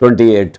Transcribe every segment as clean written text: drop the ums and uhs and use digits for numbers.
28।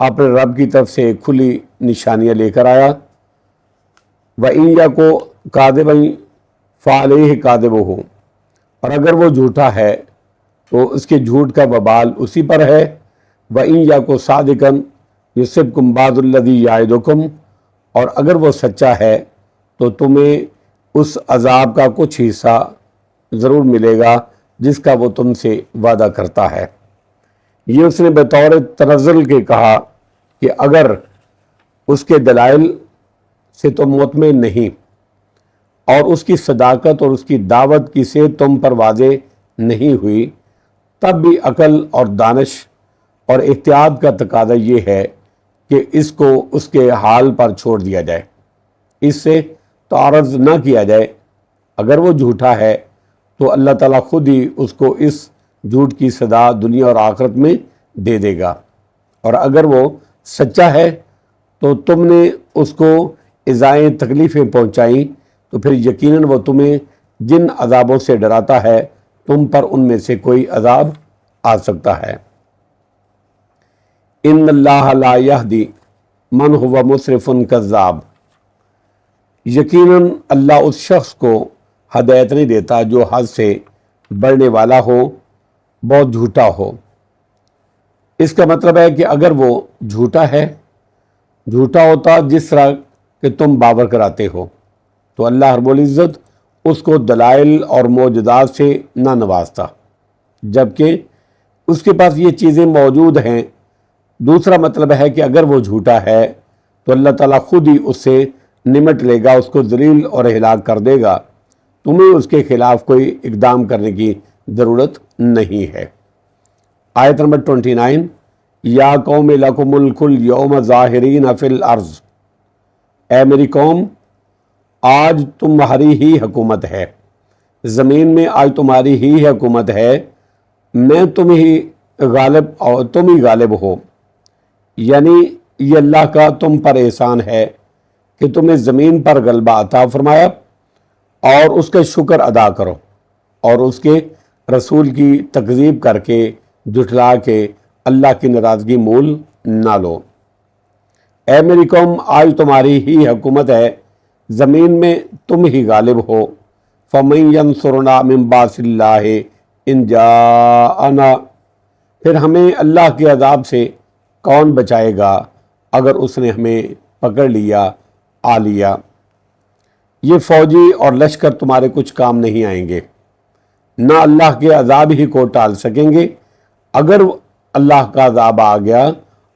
اپنے رب کی طرف سے کھلی نشانیاں لے کر آیا۔ وَإِن يَكُ كَاذِبًا فَعَلَيْهِ كَاذِبُهُ، اور اگر وہ جھوٹا ہے تو اس کے جھوٹ کا وبال اسی پر ہے۔ وَإِن يَكُ صَادِقًا يُصِبْكُم بَعْضُ الَّذِي يَعِدُكُم، اور اگر وہ سچا ہے تو تمہیں اس عذاب کا کچھ حصہ ضرور ملے گا جس کا وہ تم سے وعدہ کرتا ہے۔ یہ اس نے بطور تنزل کے کہا کہ اگر اس کے دلائل سے تم مطمئن نہیں اور اس کی صداقت اور اس کی دعوت کی سے تم پر واضح نہیں ہوئی، تب بھی عقل اور دانش اور احتیاط کا تقاضا یہ ہے کہ اس کو اس کے حال پر چھوڑ دیا جائے، اس سے تعارض نہ کیا جائے۔ اگر وہ جھوٹا ہے تو اللہ تعالیٰ خود ہی اس کو اس جھوٹ کی سزا دنیا اور آخرت میں دے دے گا، اور اگر وہ سچا ہے تو تم نے اس کو ایذائیں تکلیفیں پہنچائیں تو پھر یقیناً وہ تمہیں جن عذابوں سے ڈراتا ہے تم پر ان میں سے کوئی عذاب آ سکتا ہے۔ ان اللہ لا یہدی من هو مسرف کذاب، یقیناً اللہ اس شخص کو ہدایت نہیں دیتا جو حد سے بڑھنے والا ہو، بہت جھوٹا ہو۔ اس کا مطلب ہے کہ اگر وہ جھوٹا ہے، جھوٹا ہوتا جس طرح کہ تم باور کراتے ہو، تو اللہ رب العزت اس کو دلائل اور معجزات سے نہ نوازتا، جبکہ اس کے پاس یہ چیزیں موجود ہیں۔ دوسرا مطلب ہے کہ اگر وہ جھوٹا ہے تو اللہ تعالیٰ خود ہی اس سے نمٹ لے گا، اس کو ذلیل اور ہلاک کر دے گا، تمہیں اس کے خلاف کوئی اقدام کرنے کی ضرورت نہیں ہے۔ آیت نمبر 29، یا قوم لکم ملک اليوم ظاہرین فی الارض، اے میری قوم آج تمہاری ہی حکومت ہے، زمین میں آج تمہاری ہی حکومت ہے، میں تم ہی غالب ہو، یعنی یہ اللہ کا تم پر احسان ہے کہ تمہیں زمین پر غلبہ عطا فرمایا، اور اس کا شکر ادا کرو اور اس کے رسول کی تکذیب کر کے جھٹلا کے اللہ کی ناراضگی مول نہ لو۔ اے میری قوم آج تمہاری ہی حکومت ہے، زمین میں تم ہی غالب ہو۔ فَمَن يَنصُرُنَا مِن بَأْسِ اللَّهِ إِن جَاءَنَا، پھر ہمیں اللہ کے عذاب سے کون بچائے گا اگر اس نے ہمیں پکڑ لیا، آ لیا۔ یہ فوجی اور لشکر تمہارے کچھ کام نہیں آئیں گے، نہ اللہ کے عذاب ہی کو ٹال سکیں گے۔ اگر اللہ کا عذاب آ گیا،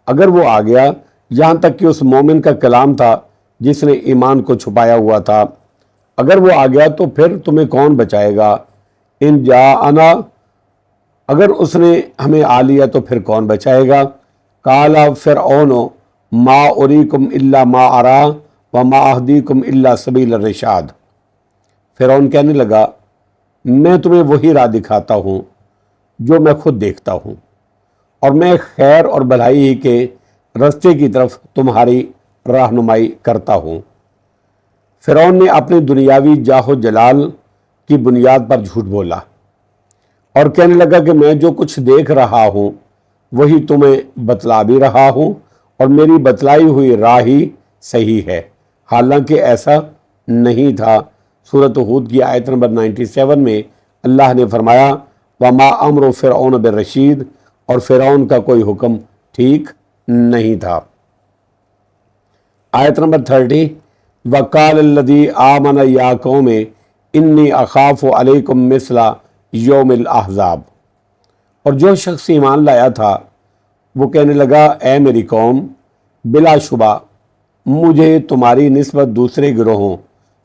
اگر وہ آ گیا، یہاں تک کہ اس مومن کا کلام تھا جس نے ایمان کو چھپایا ہوا تھا، اگر وہ آ گیا تو پھر تمہیں کون بچائے گا؟ ان جاءنا، اگر اس نے ہمیں آ لیا تو پھر کون بچائے گا؟ قال فرعون ما اریکم الا ما ارا وما اہدیکم الا سبیل الرشاد، فرعون کہنے لگا میں تمہیں وہی راہ دکھاتا ہوں جو میں خود دیکھتا ہوں، اور میں خیر اور بھلائی ہی کے رستے کی طرف تمہاری رہنمائی کرتا ہوں۔ فرعون نے اپنی دنیاوی جاہ و جلال کی بنیاد پر جھوٹ بولا اور کہنے لگا کہ میں جو کچھ دیکھ رہا ہوں وہی تمہیں بتلا بھی رہا ہوں، اور میری بتلائی ہوئی راہ ہی صحیح ہے، حالانکہ ایسا نہیں تھا۔ سورۃ ہود کی آیت نمبر 97 میں اللہ نے فرمایا وما امر فرعون بالرشید، اور فرعون کا کوئی حکم ٹھیک نہیں تھا۔ آیت نمبر 30، وقال الذی آمن یا قوم انی اخاف علیکم مثل یوم الاحزاب، اور جو شخص ایمان لایا تھا وہ کہنے لگا اے میری قوم بلا شبہ مجھے تمہاری نسبت دوسرے گروہوں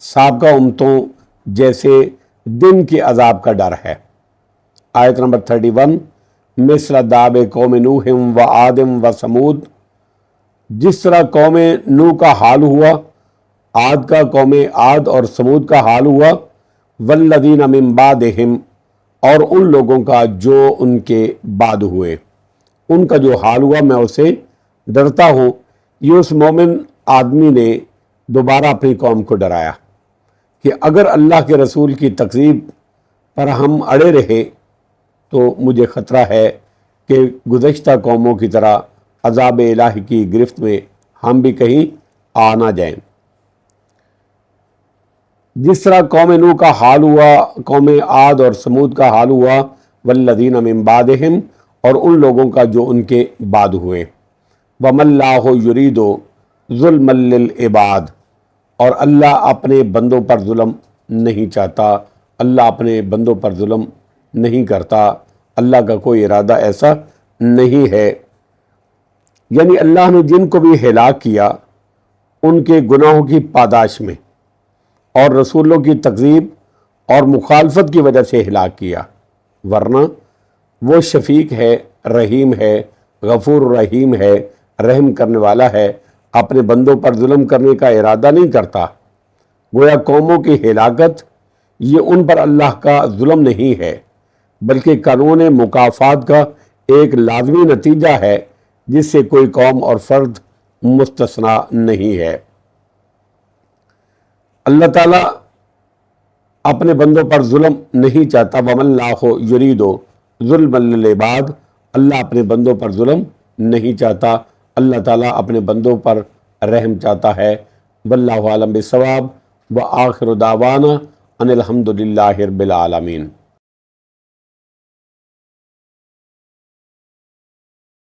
سابقہ امتوں جیسے دن کے عذاب کا ڈر ہے۔ آیت نمبر 31، مثل داب قوم نوح و عاد و سمود، جس طرح قوم نوح کا حال ہوا، عاد کا قوم عاد اور سمود کا حال ہوا، والذین من بعدہم، اور ان لوگوں کا جو ان کے بعد ہوئے، ان کا جو حال ہوا میں اسے ڈرتا ہوں۔ یہ اس مومن آدمی نے دوبارہ اپنی قوم کو ڈرایا کہ اگر اللہ کے رسول کی تکذیب پر ہم اڑے رہے تو مجھے خطرہ ہے کہ گزشتہ قوموں کی طرح عذاب الہی کی گرفت میں ہم بھی کہیں آ نہ جائیں۔ جس طرح قوم نوح کا حال ہوا، قوم عاد اور سمود کا حال ہوا، والذین من بعدہم، اور ان لوگوں کا جو ان کے بعد ہوئے، وَمَا اللَّهُ يُرِيدُ ظُلْمًا لِلْعِبَادِ، اور اللہ اپنے بندوں پر ظلم نہیں چاہتا، اللہ اپنے بندوں پر ظلم نہیں کرتا، اللہ کا کوئی ارادہ ایسا نہیں ہے۔ یعنی اللہ نے جن کو بھی ہلاک کیا ان کے گناہوں کی پاداش میں اور رسولوں کی تکذیب اور مخالفت کی وجہ سے ہلاک کیا، ورنہ وہ شفیق ہے، رحیم ہے، غفور رحیم ہے، رحم کرنے والا ہے، اپنے بندوں پر ظلم کرنے کا ارادہ نہیں کرتا۔ گویا قوموں کی ہلاکت یہ ان پر اللہ کا ظلم نہیں ہے، بلکہ قانون مکافات کا ایک لازمی نتیجہ ہے جس سے کوئی قوم اور فرد مستثنا نہیں ہے۔ اللہ تعالیٰ اپنے بندوں پر ظلم نہیں چاہتا، وَمَا اللَّهُ يُرِيدُ ظُلْمًا لِلْعِبَادِ، اللہ اپنے بندوں پر ظلم نہیں چاہتا، اللہ تعالیٰ اپنے بندوں پر رحم چاہتا ہے۔ واللہ عالم بالصواب، وآخر دعوانا ان الحمد للہ رب العالمین۔